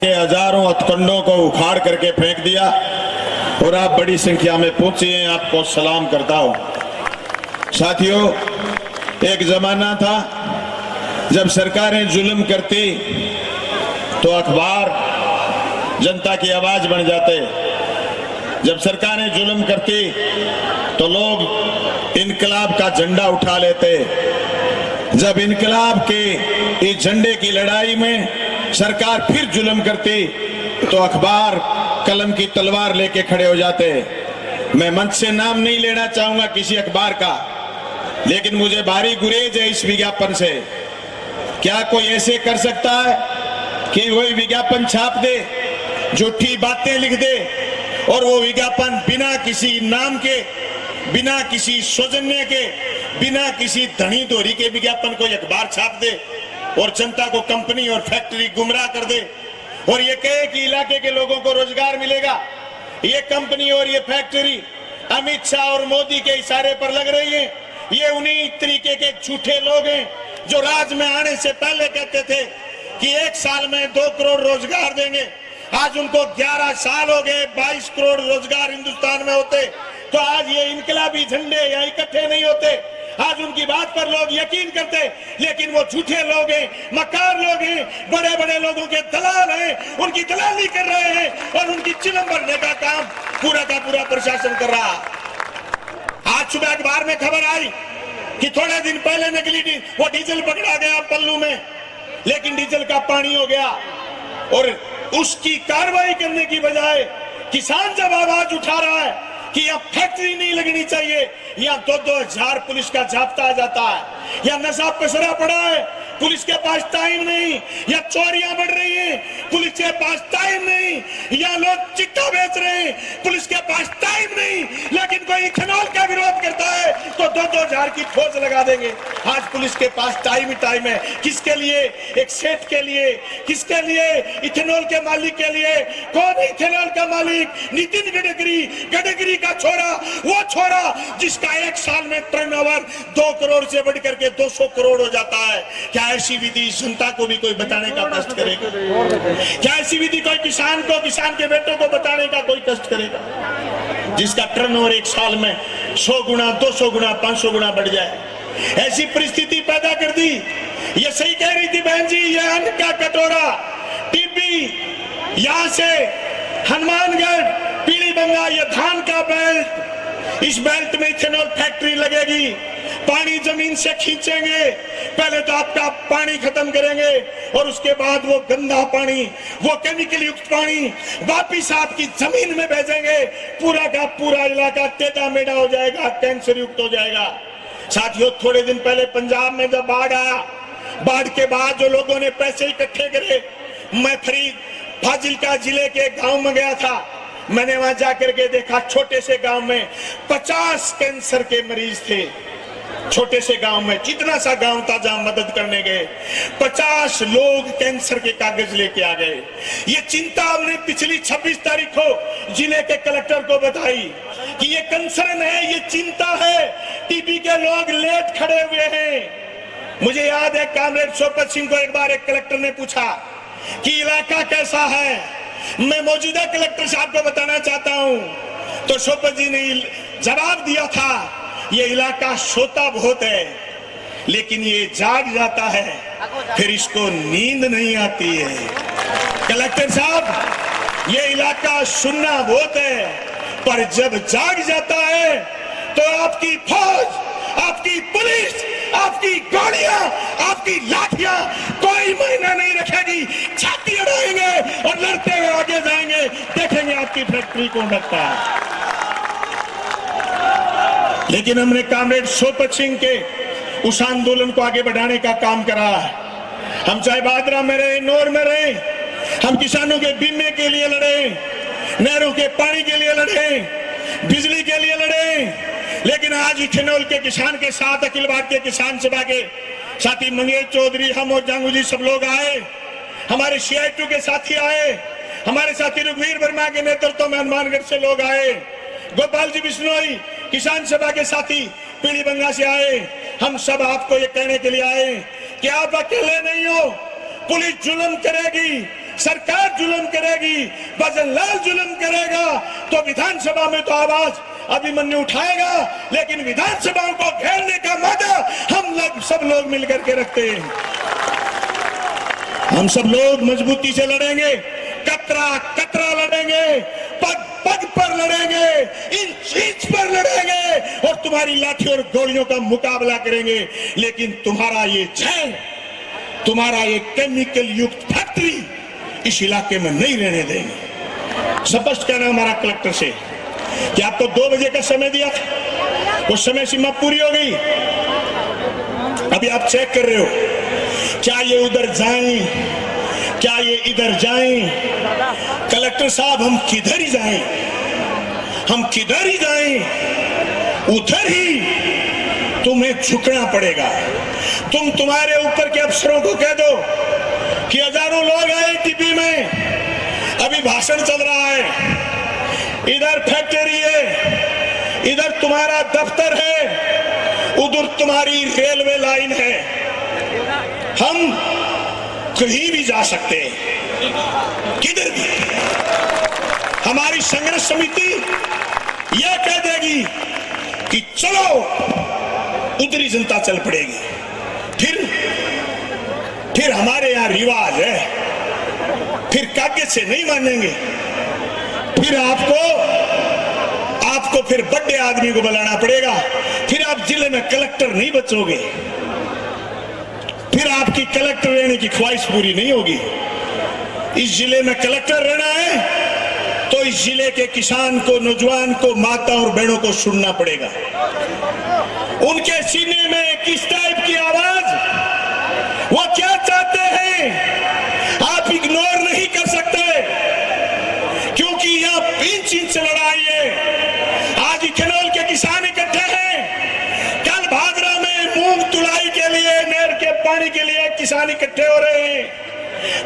के हजारों हथकंडों को उखाड़ करके फेंक दिया और आप बड़ी संख्या में पहुंचे हैं। आपको सलाम करता हूं। साथियों, एक जमाना था जब सरकारें जुल्म करती तो अखबार जनता की आवाज बन जाते। जब सरकारें जुल्म करती तो लोग इनकलाब का झंडा उठा लेते। जब इनकलाब के इस झंडे की लड़ाई में सरकार फिर जुल्म करती तो अखबार कलम की तलवार लेके खड़े हो जाते। मैं मंच से नाम नहीं लेना चाहूंगा किसी अखबार का, लेकिन मुझे भारी गुरेज है इस विज्ञापन से। क्या कोई ऐसे कर सकता है कि वही विज्ञापन छाप दे, झूठी बातें लिख दे और वो विज्ञापन बिना किसी नाम के, बिना किसी सौजन्य के, बिना किसी धनी दोहरी के विज्ञापन कोई अखबार छाप दे और जनता को कंपनी और फैक्ट्री गुमराह कर दे और ये कहे कि इलाके के लोगों को रोजगार मिलेगा। ये कंपनी और ये फैक्ट्री अमित शाह और मोदी के इशारे पर लग रही है। ये उन्हीं तरीके के झूठे लोग हैं जो राज में आने से पहले कहते थे कि 1 साल में 2 करोड़ रोजगार देंगे। आज उनको 11 साल हो गए, 22 करोड़ रोजगार हिंदुस्तान में होते तो आज ये इनकलाबी झंडे यहाँ इकट्ठे नहीं होते। आज उनकी बात पर लोग यकीन करते, लेकिन वो झूठे लोग हैं, मक्कार लोग हैं, बड़े बड़े लोगों के दलाल हैं, उनकी दलाली कर रहे हैं और उनकी चिलम भरने का काम पूरा का पूरा प्रशासन कर रहा। आज सुबह अखबार में खबर आई कि थोड़े दिन पहले नकली वो डीजल पकड़ा गया पल्लू में, लेकिन डीजल का पानी हो गया और उसकी कार्रवाई करने की बजाय किसान जब आवाज उठा रहा है कि यहाँ फैक्ट्री नहीं लगनी चाहिए, यहाँ 2-2 हजार पुलिस का जाब्ता आ जाता है, यहाँ नशा पसरा पड़ा है, पुलिस के पास टाइम नहीं, यहाँ चोरियां बढ़ रही हैं, पुलिस के पास टाइम नहीं, यहाँ लोग चिट्टा बेच रहे हैं, पुलिस के पास टाइम नहीं, लेकिन कोई इथेनॉल का विरोध करता है तो 2-2 हजार की फौज लगा देंगे। आज पुलिस के पास टाइम ही टाइम है। किसके लिए? एक सेठ के लिए। किसके लिए? इथेनॉल के मालिक के लिए। कौन इथेनॉल का मालिक? नितिन गडकरी। गडकरी का छोरा, वो छोरा जिसका 1 साल में टर्नओवर 2 करोड़ से बढ़कर के 200 करोड़ हो जाता है। क्या ऐसी विधि जनता को भी कोई बताने का कष्ट करेगा? क्या ऐसी विधि कोई किसान को, किसान के बेटों को बताने का कोई कष्ट करेगा? जिसका टर्नओवर 1 साल में 100 गुना, 200 गुना, 500 गुना बढ़ जाए। ऐसी परिस्थिति पैदा कर दी। ये सही कह रही थी बहन जी, ये अन्न का कटोरा, टीबी, यहां से हनुमानगढ़, पीलीबंगा, ये धान का बेल्ट, इस बेल्ट में इथेनॉल फैक्ट्री लगेगी। पानी जमीन से खींचेंगे, पहले तो आपका पानी खत्म करेंगे और उसके बाद वो गंदा पानी, वो केमिकल युक्त पानी वापिस आपकी जमीन में भेजेंगे। पूरा का पूरा इलाका टेढ़ा मेढ़ा हो जाएगा, कैंसर युक्त हो जाएगा। साथियों, थोड़े दिन पहले पंजाब में जब बाढ़ आया, बाढ़ के बाद जो लोगों ने पैसे इकट्ठे करे, मैं फरीद फाजिल्का जिले के गांव में गया था। मैंने वहां जाकर के देखा, छोटे से गांव में 50 कैंसर के मरीज थे। छोटे से गांव में, कितना सा गांव था जहां मदद करने गए, 50 लोग कैंसर के कागज लेके आ गए। ये चिंता हमने पिछली 26 तारीख को जिले के कलेक्टर को बताई कि ये कंसर्न है, ये चिंता है, टीबी के लोग लेट खड़े हुए हैं। मुझे याद है कामरेड सोपत सिंह को एक बार एक कलेक्टर ने पूछा कि इलाका कैसा है, मैं मौजूदा कलेक्टर साहब को बताना चाहता हूं, तो सोपत जी ने जवाब दिया था, ये इलाका सोता बहुत है लेकिन ये जाग जाता है, फिर इसको नींद नहीं आती है। कलेक्टर साहब, ये इलाका सुनना बहुत है पर जब जाग जाता है तो आपकी फौज, आपकी पुलिस, आपकी गोलियां, आपकी लाठियां कोई महीना नहीं रखेगी। छाती अड़ाएंगे और लड़ते हुए आगे जाएंगे, देखेंगे आपकी फैक्ट्री कौन रखता है। लेकिन हमने कामरेड सोपत सिंह के उस आंदोलन को आगे बढ़ाने का काम करा है। हम चाहे बादरा में रहे, नौर में रहे, हम किसानों के बीमे के लिए लड़े, नहरों के पानी के लिए लड़े, बिजली के लिए लड़े, लेकिन आज इथेनॉल के किसान के साथ अखिल भारतीय किसान सभा के साथी मंगेश चौधरी, हम और जांगू जी सब लोग आए, हमारे CI2 के साथी आए, हमारे साथी रघुवीर वर्मा के नेतृत्व में हनुमानगढ़ से लोग आए, गोपाल जी बिश्नोई किसान सभा के साथी पीलीबंगा से आए। हम सब आपको ये कहने के लिए आए कि आप अकेले नहीं हो। पुलिस जुल्म करेगी, सरकार जुल्म करेगी, भजनलाल जुल्म करेगा, तो विधानसभा में तो आवाज अभिमन्यु उठाएगा, लेकिन विधानसभा को घेरने का वादा हम सब लोग मिलकर के रखते हैं। हम सब लोग मजबूती से लड़ेंगे, कतरा कतरा लड़ेंगे, पग पग पर लड़ेंगे, इंच पर लड़ेंगे और तुम्हारी लाठी और गोलियों का मुकाबला करेंगे। लेकिन तुम्हारा ये जय, तुम्हारा ये केमिकल युक्त फैक्ट्री इस इलाके में नहीं रहने देंगे। स्पष्ट कहना हमारा कलेक्टर से कि आपको 2 बजे का समय दिया था, वो समय सीमा पूरी हो गई। अभी आप चेक कर रहे हो, क्या ये उधर जाएं, क्या ये इधर जाएं। कलेक्टर साहब, हम किधर ही जाएं, हम किधर ही जाएं, उधर ही तुम्हें झुकना पड़ेगा। तुम्हारे ऊपर के अफसरों को कह दो कि हजारों लोग आए टीपी में, अभी भाषण चल रहा है, इधर फैक्ट्री है, इधर तुम्हारा दफ्तर है, उधर तुम्हारी रेलवे लाइन है, हम कहीं भी जा सकते हैं, किधर भी। हमारी संघर्ष समिति यह कह देगी कि चलो, उधरी जनता चल पड़ेगी। फिर हमारे यहाँ रिवाज है, फिर कागज से नहीं मानेंगे, फिर आपको फिर बड़े आदमी को बुलाना पड़ेगा, फिर आप जिले में कलेक्टर नहीं बचोगे, फिर आपकी कलेक्टर रहने की ख्वाहिश पूरी नहीं होगी। इस जिले में कलेक्टर रहना है तो इस जिले के किसान को, नौजवान को, माता और बहनों को सुनना पड़ेगा। उनके सीने में किस टाइप की आवाज, वो क्या चाहते हैं, आप इग्नोर नहीं कर सकते, क्योंकि यहाँ इंच लड़ाई है। आज इथेनॉल के किसान इकट्ठे हैं, कल भादरा में मूंग तुलाई के लिए, नहर के पानी के लिए किसान इकट्ठे हो रहे हैं,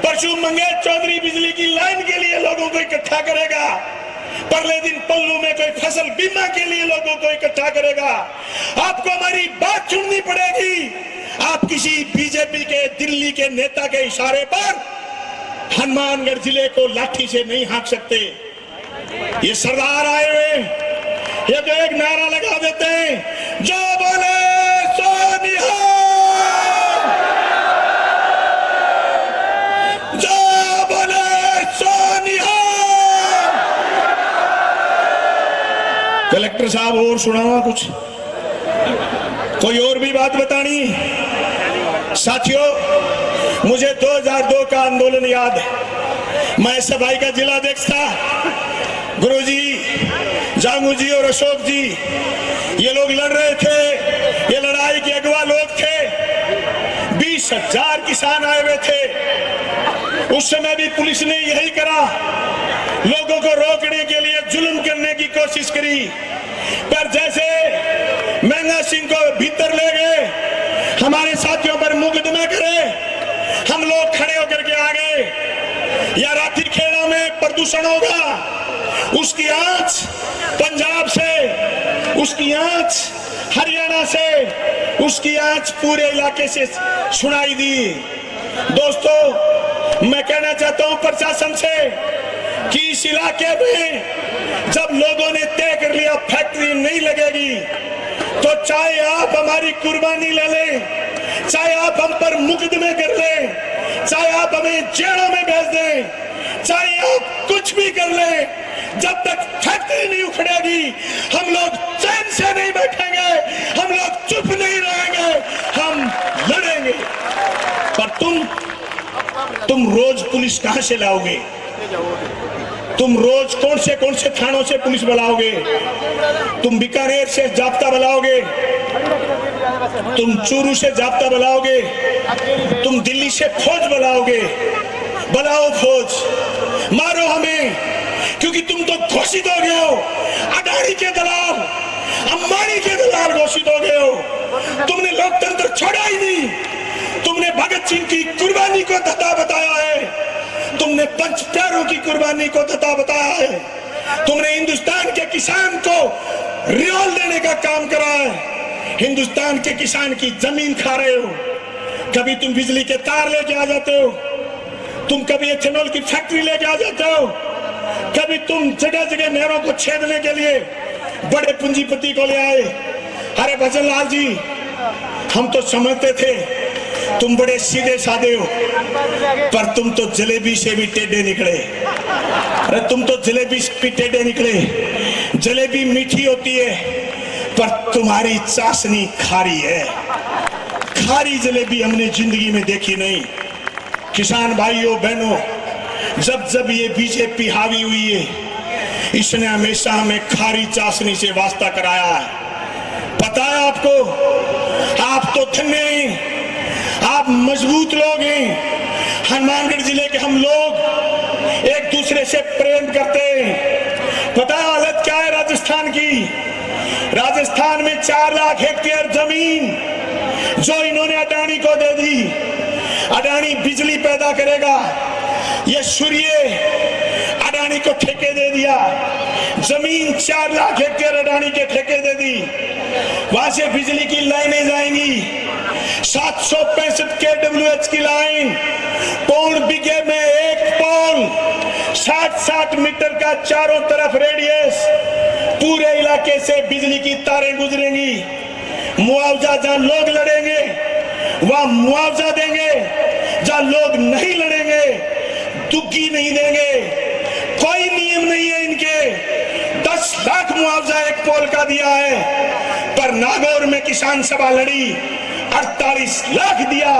परसों मंगेश चौधरी बिजली की लाइन के लिए लोगों को इकट्ठा करेगा, परले दिन पल्लू में कोई फसल बीमा के लिए लोगों को इकट्ठा करेगा। आपको हमारी बात सुननी पड़ेगी। आप किसी बीजेपी के दिल्ली के नेता के इशारे पर हनुमानगढ़ जिले को लाठी से नहीं हाँक सकते। ये सरदार आए हुए, ये तो एक नारा लगा देते हैं, जो बोले सो निहाल, जो बोले सो निहाल। कलेक्टर साहब, और सुनावा कुछ, कोई और भी बात बतानी? साथियों, मुझे 2002 का आंदोलन याद है। मैं सफाई का जिलाध्यक्ष था। गुरुजी, जांगू जी और अशोक जी, ये लोग लड़ रहे थे, ये लड़ाई के अगवा लोग थे। 20,000 किसान आए हुए थे। उस समय भी पुलिस ने यही करा, लोगों को रोकने के लिए जुल्म करने की कोशिश करी, पर जैसे महंगा सिंह को भीतर ले गए, हमारे साथियों पर मुकदमा करे, हम लोग खड़े होकर के आ गए। या रात्रि खेड़ा में प्रदूषण होगा, उसकी आंच पंजाब से, उसकी आंच हरियाणा से, उसकी आंच पूरे इलाके से सुनाई दी। दोस्तों, मैं कहना चाहता हूं प्रशासन से कि इस इलाके में जब लोगों ने तय कर लिया फैक्ट्री नहीं लगेगी, तो चाहे आप हमारी कुर्बानी ले लें, चाहे आप हम पर मुकदमे कर लें, चाहे आप हमें जेलों में भेज दें, चाहे आप कुछ भी कर लें, जब तक फैक्ट्री नहीं उखड़ेगी हम लोग चैन से नहीं बैठेंगे, हम लोग चुप नहीं रहेंगे, हम लड़ेंगे। पर तुम रोज पुलिस कहां से लाओगे? तुम रोज कौन से थानों से पुलिस बुलाओगे? तुम बीकानेर से जाब्ता बुलाओगे, तुम चूरू से जाब्ता बुलाओगे, तुम दिल्ली से फौज बुलाओगे। बुलाओ फौज, मारो हमें, क्योंकि तुम तो घोषित हो गए हो, अडानी के दलाल, अंबानी के दलाल घोषित हो गए हो। तुमने लोकतंत्र छोड़ा ही नहीं, तुमने भगत सिंह की कुर्बानी को धता बताया है, तुमने पंच प्यारों की कुर्बानी को धता बताया है, तुमने हिंदुस्तान के किसान को रियाल देने का काम करा है, हिंदुस्तान के किसान की जमीन खा रहे हो। कभी तुम बिजली के तार लेके आ जाते हो, तुम कभी इथेनॉल की फैक्ट्री लेके आ जाते हो, कभी तुम जगह जगह नहरों को छेदने के लिए बड़े पूंजीपति को ले आए। अरे भजन लाल जी, हम तो समझते थे तुम बड़े सीधे साधे हो, पर तुम तो जलेबी से भी टेढ़े निकले। अरे तुम तो जलेबी से भी टेढ़े निकले। जलेबी मीठी होती है, पर तुम्हारी चाशनी खारी है। खारी जलेबी हमने जिंदगी में देखी नहीं। किसान भाइयों बहनों, जब जब ये बीजेपी हावी हुई है, इसने हमेशा हमें खारी चाशनी से वास्ता कराया है। पता है आपको, आप तो धन्य हैं, आप मजबूत लोग हैं। हनुमानगढ़ जिले के हम लोग एक दूसरे से प्रेम करते हैं। पता है हालत क्या है राजस्थान की? राजस्थान में 4 लाख हेक्टेयर जमीन जो इन्होंने अडानी को दे दी। अडानी बिजली पैदा करेगा, ये सूर्य अडानी को ठेके दे दिया। जमीन 4 लाख हेक्टेयर अडानी के ठेके दे दी। वहां से बिजली की लाइनें जाएंगी, 765 kWh की लाइन, पौन बीघे में एक पोल, 60-60 मीटर का चारों तरफ रेडियस, पूरे इलाके से बिजली की तारें गुजरेंगी। मुआवजा जहां लोग लड़ेंगे वहां मुआवजा देंगे, जहां लोग नहीं लड़ेंगे दुग्गी नहीं देंगे। कोई नियम नहीं है इनके। 10 लाख मुआवजा एक पोल का दिया है, पर नागौर में किसान सभा लड़ी, 48 लाख दिया।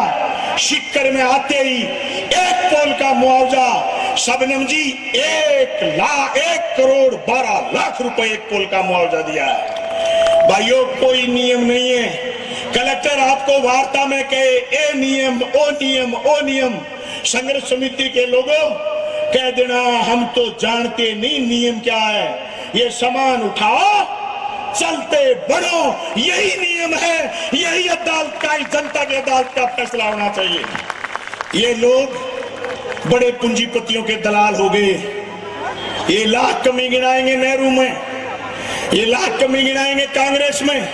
शिक्कर में आते ही एक पोल का मुआवजा शबनम जी 1 करोड़ 12 लाख रुपए एक पोल का मुआवजा दिया है। भाइयों, कोई नियम नहीं है। कलेक्टर आपको वार्ता में कहे ए नियम ओ नियम ओ नियम, संघर्ष समिति के लोगों कह देना हम तो जानते नहीं नियम क्या है। ये सामान उठाओ, चलते बढ़ो, यही नियम है, यही अदालत का, जनता की अदालत का फैसला होना चाहिए। ये लोग बड़े पूंजीपतियों के दलाल हो गए। ये लाख कमी गिनाएंगे नेहरू में, ये लाख कमी गिनाएंगे कांग्रेस में,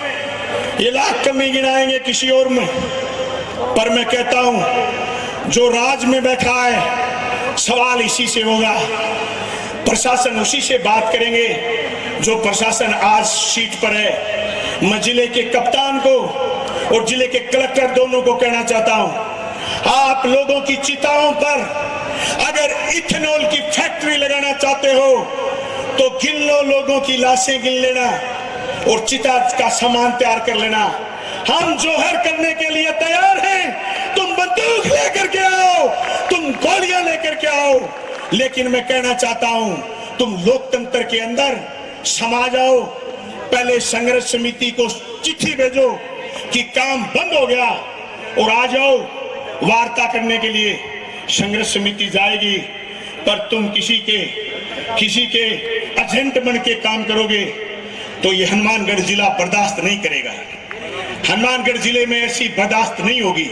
ये लाख कमी गिनाएंगे किसी और में। पर मैं कहता हूं, जो राज में बैठा है सवाल इसी से होगा। प्रशासन उसी से बात करेंगे जो प्रशासन आज सीट पर है। मैं जिले के कप्तान को और जिले के कलेक्टर दोनों को कहना चाहता हूं, आप लोगों की चिताओं पर अगर इथेनॉल की फैक्ट्री लगाना चाहते हो तो गिन लो, लोगों की लाशें गिन लेना और चिता का सामान तैयार कर लेना। हम जोहर करने के लिए तैयार हैं। तुम बंदूक लेकर के आओ, तुम गोलियां लेकर के आओ, लेकिन मैं कहना चाहता हूं तुम लोकतंत्र के अंदर समा जाओ। पहले संघर्ष समिति को चिट्ठी भेजो कि काम बंद हो गया और आ जाओ वार्ता करने के लिए। संघर्ष समिति जाएगी, पर तुम किसी के एजेंट बन के काम करोगे तो ये हनुमानगढ़ जिला बर्दाश्त नहीं करेगा। हनुमानगढ़ जिले में ऐसी बर्दाश्त नहीं होगी।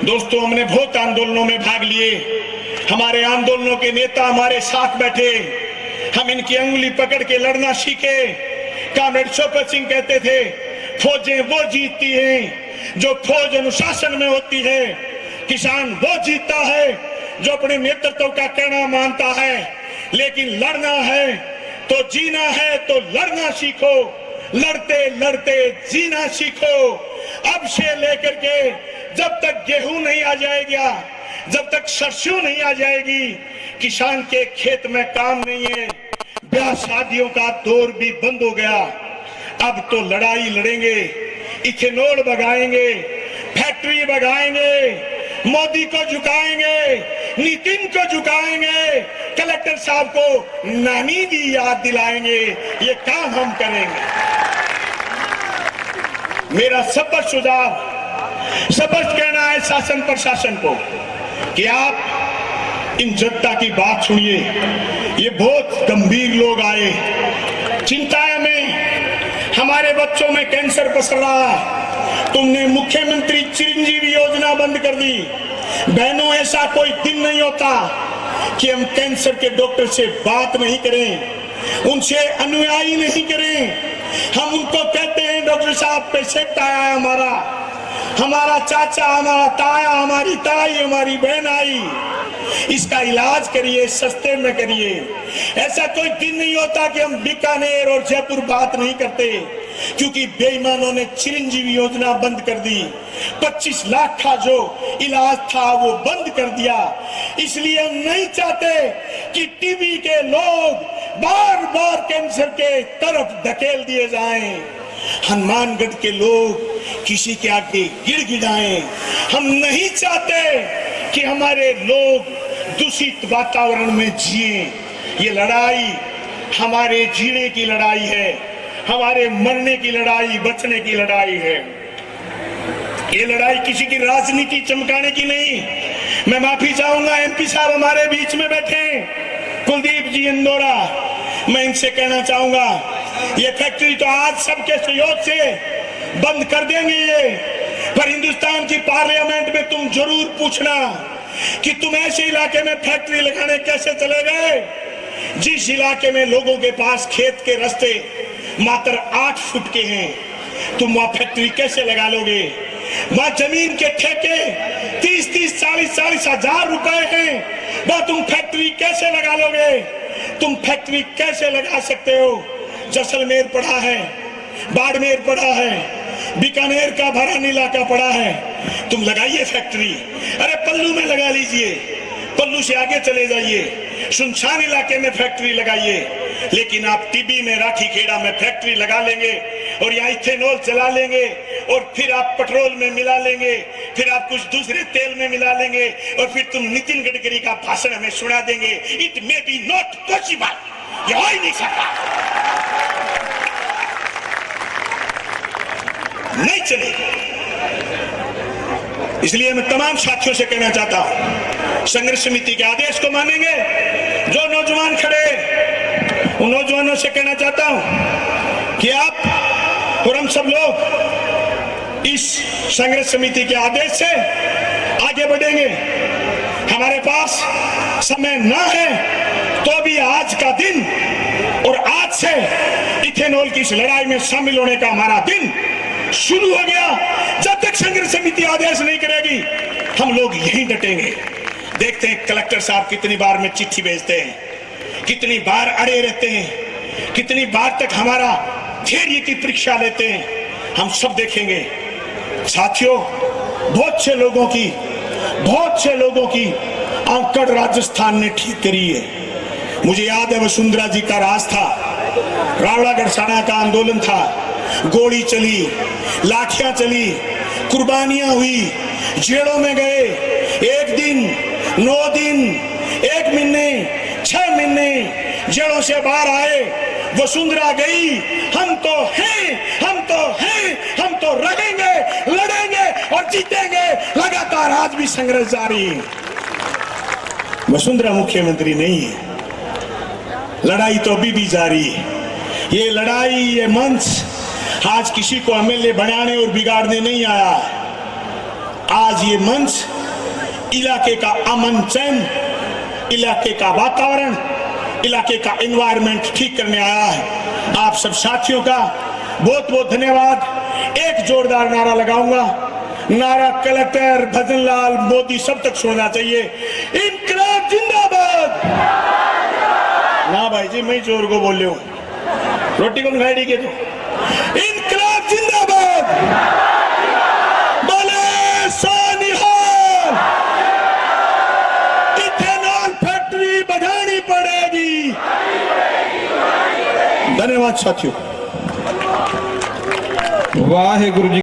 दोस्तों, हमने बहुत आंदोलनों में भाग लिए, हमारे आंदोलनों के नेता हमारे साथ बैठे, हम इनकी अंगुली पकड़ के लड़ना सीखे। कॉमरेड शोपत सिंह कहते थे, फौजें वो जीतती हैं जो फौज अनुशासन में होती है, किसान वो जीतता है जो अपने नेतृत्व का कहना मानता है। लेकिन लड़ना है तो जीना है तो लड़ना सीखो, लड़ते लड़ते जीना सीखो। अब से लेकर के जब तक गेहूं नहीं आ जाएगा, जब तक सरसों नहीं आ जाएगी, किसान के खेत में काम नहीं है। ब्याह शादियों का दौर भी बंद हो गया। अब तो लड़ाई लड़ेंगे, इथेनॉल भगाएंगे, फैक्ट्री भगाएंगे, मोदी को झुकाएंगे, नितिन को झुकाएंगे, कलेक्टर साहब को नानी की याद दिलाएंगे। ये काम हम करेंगे। मेरा स्पष्ट सुझाव, स्पष्ट कहना है शासन प्रशासन को कि आप इन जनता की बात सुनिए। ये बहुत गंभीर लोग आए, चिंता है हमें, हमारे बच्चों में कैंसर पसर रहा। तुमने मुख्यमंत्री चिरंजीवी योजना बंद कर दी। बहनों, ऐसा कोई दिन नहीं होता कि हम कैंसर के डॉक्टर से बात नहीं करें, उनसे अनुयायी नहीं करें। हम उनको कहते हैं डॉक्टर साहब पेशेंट आया है हमारा चाचा, हमारा ताया, हमारी ताई, हमारी बहन आई, इसका इलाज करिए, सस्ते में करिए। ऐसा कोई दिन नहीं होता कि हम बीकानेर और जयपुर बात नहीं करते, क्योंकि बेईमानों ने चिरंजीवी योजना बंद कर दी। 25 लाख का जो इलाज था वो बंद कर दिया। इसलिए हम नहीं चाहते कि टीबी के लोग बार बार कैंसर के तरफ धकेल दिए जाएं। हनुमानगढ़ के लोग किसी के आगे गिड़गिड़ाएं। हम नहीं चाहते कि हमारे लोग दूषित वातावरण में जिए। ये लड़ाई हमारे जीने की लड़ाई है, हमारे मरने की लड़ाई, बचने की लड़ाई है। ये लड़ाई किसी की राजनीति चमकाने की नहीं। मैं माफी चाहूंगा, एमपी साहब हमारे बीच में बैठे, कुलदीप जी इंदौरा, मैं इनसे कहना चाहूंगा ये फैक्ट्री तो आज सबके सहयोग से बंद कर देंगे ये, पर हिंदुस्तान की पार्लियामेंट में तुम जरूर पूछना कि तुम ऐसे इलाके में फैक्ट्री लगाने कैसे चले गए जिस इलाके में लोगों के पास खेत के रास्ते मात्र 8 फुट के हैं। तुम वहां फैक्ट्री कैसे लगा लोगे? वहां जमीन के ठेके 30-30, 40-40 हजार रुपए हैं, वहां तुम फैक्ट्री कैसे लगा लोगे? तुम फैक्ट्री कैसे लगा सकते हो? जैसलमेर पड़ा है, बाड़मेर पड़ा है, बीकानेर का भरानी इलाका पड़ा है, तुम लगाइए फैक्ट्री। अरे पल्लू में लगा लीजिए, पल्लू से आगे चले जाइए, सुनसान इलाके में फैक्ट्री लगाइए। लेकिन आप टीबी में, राठी खेड़ा में फैक्ट्री लगा लेंगे और यहाँ इथेनॉल चला लेंगे और फिर आप पेट्रोल में मिला लेंगे, फिर आप कुछ दूसरे तेल में मिला लेंगे और फिर तुम नितिन गडकरी का भाषण हमें सुना देंगे। It may be not possible, ये हो ही नहीं सकता, नहीं चलेगा। इसलिए मैं तमाम साथियों से कहना चाहता हूं, संघर्ष समिति के आदेश को मानेंगे। जो नौजवान खड़े, उन नौजवानों से कहना चाहता हूं कि आप और हम सब लोग इस संघर्ष समिति के आदेश से आगे बढ़ेंगे। हमारे पास समय ना है तो भी आज का दिन और आज से इथेनॉल की इस लड़ाई में शामिल होने का हमारा दिन शुरू हो गया। जब तक संघर्ष समिति आदेश नहीं करेगी हम लोग यहीं डटेंगे। देखते हैं कलेक्टर साहब कितनी बार में चिट्ठी भेजते हैं, कितनी बार अड़े रहते हैं, कितनी बार तक हमारा धैर्य की परीक्षा लेते हैं, हम सब देखेंगे। साथियों, बहुत से लोगों की आंकड़ राजस्थान ने ठीक करी है। मुझे याद है वसुंधरा जी का राज था, रावड़ागढ़ साना का आंदोलन था, गोली चली, लाठियां चली, कुर्बानियां हुई, जेलों में गए, 1 दिन, 9 दिन, 1 महीने, 6 महीने जेलों से बाहर आए, वसुंधरा गई। हम तो हैं, हम तो हैं, हम तो रहेंगे, लड़ेंगे और जीतेंगे। लगातार आज भी संघर्ष जारी है। वसुंधरा मुख्यमंत्री नहीं है, लड़ाई तो अभी भी जारी है। ये लड़ाई, ये मंच आज किसी को एमएलए बनाने और बिगाड़ने नहीं आया। आज ये मंच इलाके का अमन चैन, इलाके का वातावरण, इलाके का एनवायरनमेंट ठीक करने आया है। आप सब साथियों का बहुत बहुत धन्यवाद। एक जोरदार नारा लगाऊंगा, नारा कलेक्टर भजनलाल मोदी सब तक सुनना चाहिए, इंकलाब जिंदाबाद। ना भाई जी, मैं जोर को बोल रहा हूं, रोटी कौन खाएगी के? तो इंकलाब जिंदाबाद, बोले सोनिहाल, इथेनॉल फैक्ट्री बढ़ानी पड़ेगी। धन्यवाद साथियों। वाहे गुरु जी।